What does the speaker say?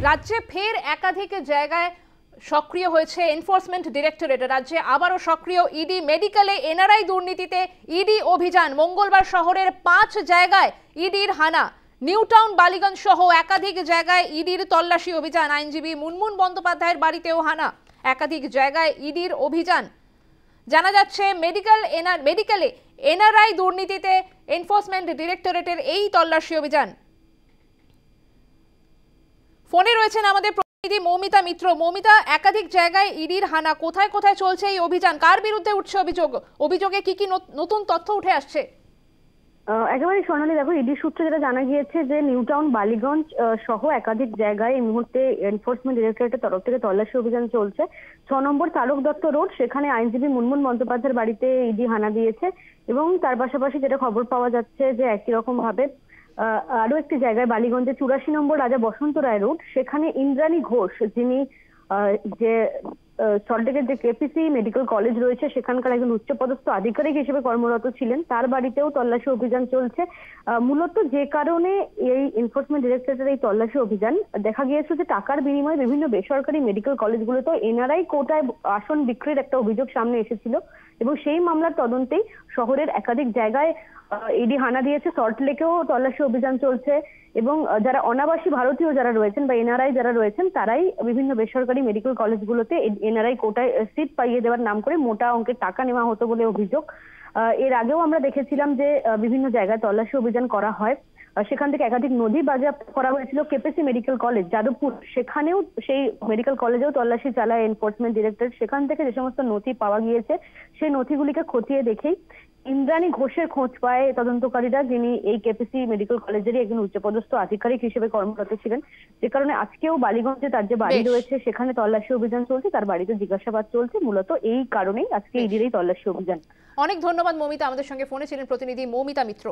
রাজ্যে ফের একাধিক জায়গায় সক্রিয় হয়েছে এনফোর্সমেন্ট ডিরেক্টরেট। রাজ্যে আবারও সক্রিয় ইডি। মেডিকেলে এনআরআই দুর্নীতিতে ইডি অভিযান। মঙ্গলবার শহরের 5 জায়গায় ইডির হানা। নিউটাউন, বালিগঞ্জ সহ একাধিক জায়গায় ইডির তল্লাশি অভিযান। আইনজীবী মুনমুন বন্দ্যোপাধ্যায়ের বাড়িতেও হানা। একাধিক জায়গায় ইডির অভিযান। জানা যাচ্ছে মেডিকেলে এনআরআই দুর্নীতিতে এনফোর্সমেন্ট ডিরেক্টরেটের এই তল্লাশি অভিযান। ফোনে রয়েছেন আমাদের প্রতিনিধি মৌমিতা মিত্র। মৌমিতা, একাধিক জায়গায় ইডির হানা, কোথায় কোথায় চলছে এই অভিযান, কার বিরুদ্ধে উঠছে অভিযোগে কি কি নতুন তথ্য উঠে আসছে? একেবারে সোনালী, দেখো, ইডি সূত্রে যেটা জানা গিয়েছে যে নিউটাউন, বালিগঞ্জ সহ একাধিক জায়গায় এই মুহূর্তে এনফোর্সমেন্ট ডিরেক্টরেটের তরফ থেকে তল্লাশি অভিযান চলছে। 6 নম্বর তারক দত্ত রোড, সেখানে আইনজীবী মুনমুন বন্দ্যোপাধ্যায়ের বাড়িতে ইডি হানা দিয়েছে এবং তার পাশাপাশি যেটা খবর পাওয়া যাচ্ছে যে একই রকম ভাবে আরো একটি জায়গায় বালিগঞ্জে 84 নম্বর রাজা বসন্ত রায় রোড, সেখানে ইন্দ্রাণী ঘোষ, যিনি যে সল্টলেকের যে কেপিসি মেডিকেল কলেজ রয়েছে সেখানকার একজন উচ্চপদস্থ আধিকারিক হিসেবে কর্মরত ছিলেন, তার বাড়িতেও তল্লাশি অভিযান চলছে। মূলত যে কারণে এই এনফোর্সমেন্ট ডিরেক্টরেটের এই তল্লাশি অভিযান, দেখা গিয়েছে যে টাকার বিনিময়ে বিভিন্ন বেসরকারি মেডিকেল কলেজগুলোতে এনআরআই কোটায় আসন বিক্রির একটা অভিযোগ সামনে এসেছিল এবং সেই মামলার তদন্তেই শহরের একাধিক জায়গায় ইডি হানা দিয়েছে। সল্টলেকেও তল্লাশি অভিযান চলছে এবং যারা অনাবাসী ভারতীয় যারা রয়েছেন বা এনআরআই যারা রয়েছেন, তারাই বিভিন্ন বেসরকারি মেডিকেল কলেজগুলোতে এনআরআই কোটায় সিট পাইয়ে দেওয়ার নাম করে মোটা অঙ্কের টাকা নেওয়া হতো বলে অভিযোগ। এর আগেও আমরা দেখেছিলাম যে বিভিন্ন জায়গায় তল্লাশি অভিযান করা হয়। সেখান থেকে একাধিক নথি বাজেয়াপ্ত করা হয়েছিল। কেপিসি মেডিকেল কলেজ যাদবপুর, সেখানেও সেই মেডিকেল কলেজেও তল্লাশি চালায় এনফোর্সমেন্ট ডিরেক্টরেট। সেখান থেকে যে সমস্ত নথি পাওয়া গিয়েছে সেই নথিগুলিকে খতিয়ে দেখেই ইন্দ্রাণী ঘোষের খোঁজ পায় তদন্তকারীরা, যিনি এই কেপিসি মেডিকেল কলেজেরই একজন উচ্চপদস্থ আধিকারিক হিসেবে কর্মরত ছিলেন। যে কারণে আজকেও বালিগঞ্জে তার যে বাড়ি রয়েছে সেখানে তল্লাশি অভিযান চলছে, তার বাড়িতে জিজ্ঞাসাবাদ চলছে। মূলত এই কারণেই আজকে ইডির এই তল্লাশি অভিযান। অনেক ধন্যবাদ মৌমিতা, আমাদের সঙ্গে ফোনে ছিলেন প্রতিনিধি মৌমিতা মিত্র।